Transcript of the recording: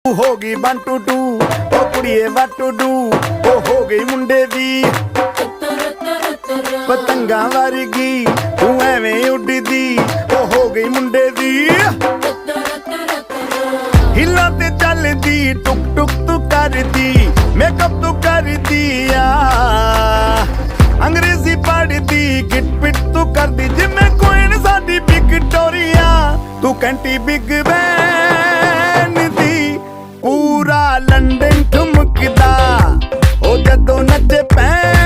हो गई 1 2 2 ओ कुड़िए what to do ओ हो गई मुंडे दी पतंगा वर्गी तू एवें उड़दी ओ हो गई मुंडे दी हिला ते चलदी टुक टुक तू करदी मेकअप तू करदी अंग्रेजी पढ़दी गिट पिट तू करदी जिमें कोइन साडी विक्टोरिया तू कैंटी बिग बैन दी पूरा लंदन ठुमकदा ओ जदों नचे पैं